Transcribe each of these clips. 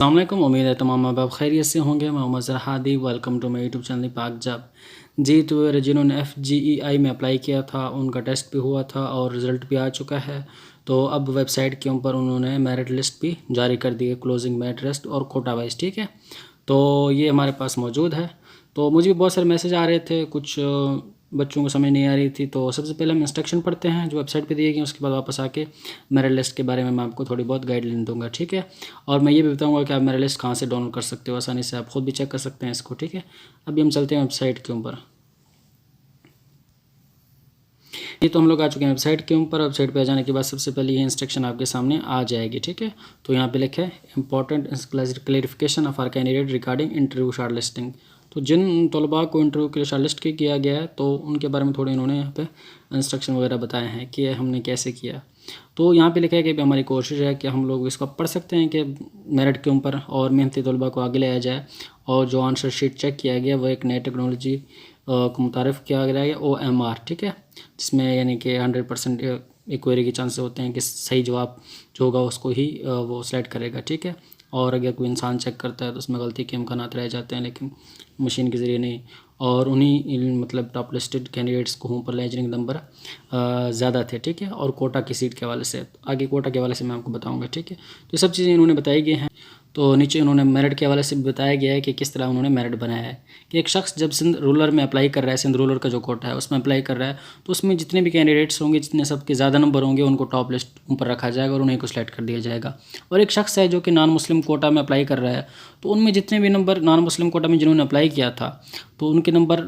अस्सलाम वालेकुम। उम्मीद है तमाम माँ बाप खैरियत से होंगे। मैं Mohammad Hadi, welcome to my YouTube channel Pak job. जी, तो जिन्होंने FGEI में अप्लाई किया था उनका टेस्ट भी हुआ था और रिज़ल्ट भी आ चुका है। तो अब वेबसाइट के ऊपर उन्होंने मेरिट लिस्ट भी जारी कर दी है, क्लोजिंग मेरिट लिस्ट और कोटा वाइज। ठीक है, तो ये हमारे पास मौजूद है। तो मुझे भी बहुत सारे मैसेज आ रहे थे, कुछ बच्चों को समझ नहीं आ रही थी। तो सबसे पहले हम इंस्ट्रक्शन पढ़ते हैं जो वेबसाइट पे दिए गए, उसके बाद वापस आके मेरिट लिस्ट के बारे में मैं आपको थोड़ी बहुत गाइडलाइन दूंगा। ठीक है, और मैं ये भी बताऊंगा कि आप मेरिट लिस्ट कहाँ से डाउनलोड कर सकते हो, आसानी से आप खुद भी चेक कर सकते हैं इसको। ठीक है, अभी हम चलते हैं वेबसाइट के ऊपर। ये तो हम लोग आ चुके हैं वेबसाइट के ऊपर। वेबसाइट पे आ जाने के बाद सबसे पहले ये इंस्ट्रक्शन आपके सामने आ जाएगी। ठीक है, तो यहाँ पे लिखा है important clarification of our candidate regarding interview shortlisting. तो जिन तलबा को इंटरव्यू के लिए शॉर्ट लिस्ट किया गया है तो उनके बारे में थोड़े इन्होंने यहाँ पे इंस्ट्रक्शन वगैरह बताए हैं कि हमने कैसे किया। तो यहाँ पे लिखा है कि हमारी कोशिश है कि हम लोग इसको पढ़ सकते हैं कि मेरिट के ऊपर और मेहनती तलबा को आगे लाया जाए, और जो आंसर शीट चेक किया गया वो एक नई टेक्नोलॉजी को मुतारिफ किया गया है, OMR। ठीक है, जिसमें यानी कि 100% क्वेरी के चांस होते हैं कि सही जवाब जो होगा उसको ही वो सेलेक्ट करेगा। ठीक है, और अगर कोई इंसान चेक करता है तो उसमें गलती के इम्कानात रह जाते हैं, लेकिन मशीन के ज़रिए नहीं। और उन्हीं मतलब टॉप लिस्टेड कैंडिडेट्स को पर लेजरिंग नंबर ज़्यादा थे। ठीक है, और कोटा की सीट के हवाले से, आगे कोटा के हवाले से मैं आपको बताऊँगा। ठीक है, तो ये सब चीज़ें इन्होंने बताई गई हैं। तो नीचे उन्होंने मेरिट के हवाले से भी बताया गया है कि किस तरह उन्होंने मेरिट बनाया है कि एक शख्स जब सिंध रूरल में अप्लाई कर रहा है, सिंध रूरल का जो कोटा है उसमें अप्लाई कर रहा है, तो उसमें जितने भी कैंडिडेट्स होंगे, जितने सबके ज़्यादा नंबर होंगे, उनको टॉप लिस्ट ऊपर रखा जाएगा और उन्हीं को सिलेक्ट कर दिया जाएगा। और एक शख्स है जो कि नॉन मुस्लिम कोटा में अप्लाई कर रहा है, तो उनमें जितने भी नंबर नॉन मुस्लिम कोटा में जिन्होंने अप्लाई किया था तो उनके नंबर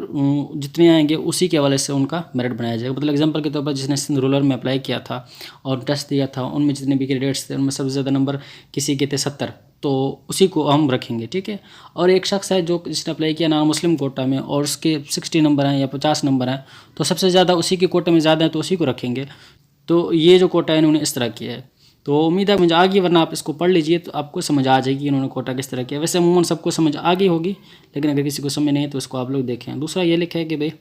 जितने आएंगे उसी के हवाले से उनका मेरिट बनाया जाएगा। मतलब एग्जांपल के तौर पर जिसने सिंध रूरल में अप्लाई किया था और टेस्ट दिया था, उनमें जितने भी कैंडिडेट्स थे उनमें सबसे ज़्यादा नंबर किसी के थे 70, तो उसी को हम रखेंगे। ठीक है, और एक शख्स है जो जिसने अप्लाई किया नॉन मुस्लिम कोटा में और उसके 60 नंबर हैं या 50 नंबर हैं, तो सबसे ज़्यादा उसी के कोटे में ज़्यादा है तो उसी को रखेंगे। तो ये जो कोटा है इन्होंने इस तरह किया है। तो उम्मीद है समझ आ गई, वरना आप इसको पढ़ लीजिए तो आपको समझ आ जाएगी इन्होंने कोटा किस तरह किया। वैसे अमूमन सबको समझ आ गई होगी, लेकिन अगर किसी को समझ नहीं है तो इसको आप लोग देखें। दूसरा ये लिखा है कि भाई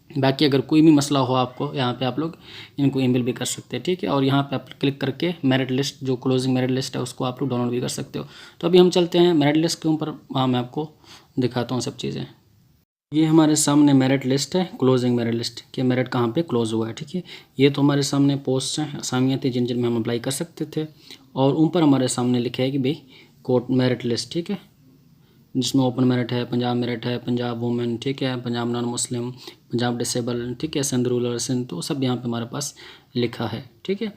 बाकी अगर कोई भी मसला हो आपको, यहाँ पे आप लोग इनको ईमेल भी कर सकते हैं। ठीक है, और यहाँ पे आप क्लिक करके मेरिट लिस्ट जो क्लोजिंग मेरिट लिस्ट है उसको आप लोग डाउनलोड भी कर सकते हो। तो अभी हम चलते हैं मेरिट लिस्ट के ऊपर, वहाँ मैं आपको दिखाता हूँ सब चीज़ें। ये हमारे सामने मेरिट लिस्ट है, क्लोजिंग मेरिट लिस्ट कि मेरिट कहाँ पे क्लोज हुआ है। ठीक है, ये तो हमारे सामने पोस्ट हैं, असामियाँ थी जिन जिन में हम अप्लाई कर सकते थे, और ऊपर हमारे सामने लिखा है कि भाई कोट मेरिट लिस्ट। ठीक है, जिसमें ओपन मेरिट है, पंजाब मेरिट है, पंजाब वुमेन, ठीक है, Punjab non Muslim, Punjab disable, ठीक है, सिंध रूरल सिंध, तो सब यहाँ पे हमारे पास लिखा है। ठीक है,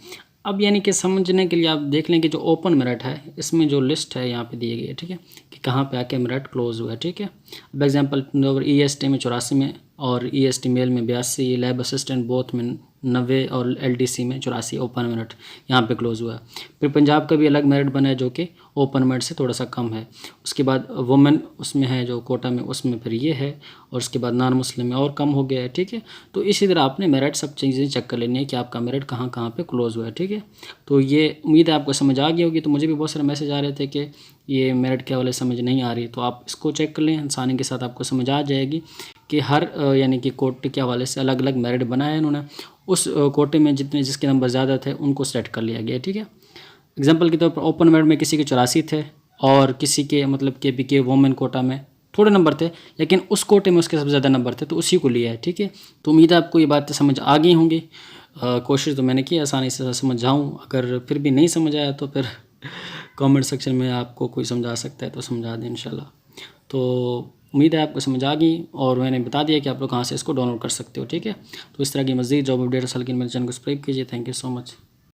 अब यानी कि समझने के लिए आप देख लें कि जो ओपन मेरिट है इसमें जो लिस्ट है यहाँ पे दी गई है। ठीक है, कि कहाँ पे आके मेरिट क्लोज हुआ है। ठीक है, अब एग्जांपल EST में 84 में और EST मेल में 82, लैब असिस्टेंट बोथ में 90 और LDC में 84 ओपन मेरिट यहाँ पे क्लोज हुआ है। फिर पंजाब का भी अलग मेरिट बना है जो कि ओपन मेरिट से थोड़ा सा कम है। उसके बाद वुमेन उसमें है जो कोटा में, उसमें फिर ये है, और उसके बाद नॉन मुस्लिम में और कम हो गया है। ठीक है, तो इसी तरह आपने मेरिट सब चीज़ें चेक कर लेनी है कि आपका मेरिट कहाँ कहाँ पे क्लोज हुआ है। ठीक है, तो ये उम्मीद है आपको समझ आ गई होगी। तो मुझे भी बहुत सारे मैसेज आ रहे थे कि ये मेरिट के हवाले समझ नहीं आ रही, तो आप इसको चेक कर लें, आसानी के साथ आपको समझ आ जाएगी कि हर यानी कि कोटे के हवाले से अलग अलग मेरिट बनाया है इन्होंने। उस कोटे में जितने जिसके नंबर ज़्यादा थे उनको सेलेक्ट कर लिया गया। ठीक है, एग्जांपल के तौर पर ओपन मेरिट में किसी के 84 थे और किसी के मतलब KPK वुमेन कोटा में थोड़े नंबर थे, लेकिन उस कोटे में उसके सबसे ज़्यादा नंबर थे तो उसी को लिया है। ठीक है, तो उम्मीद है आपको ये बातें समझ आ गई होंगी। कोशिश तो मैंने की आसानी से समझ जाऊँ, अगर फिर भी नहीं समझ आया तो फिर कमेंट सेक्शन में आपको कोई समझा सकता है तो समझा दें इंशाल्लाह। तो उम्मीद है आपको समझ आ गई, और मैंने बता दिया कि आप लोग कहाँ से इसको डाउनलोड कर सकते हो। ठीक है, तो इस तरह की मज़ीद जॉब अपडेट हल के मेरे चैनल को सब्सक्राइब कीजिए। Thank you so much.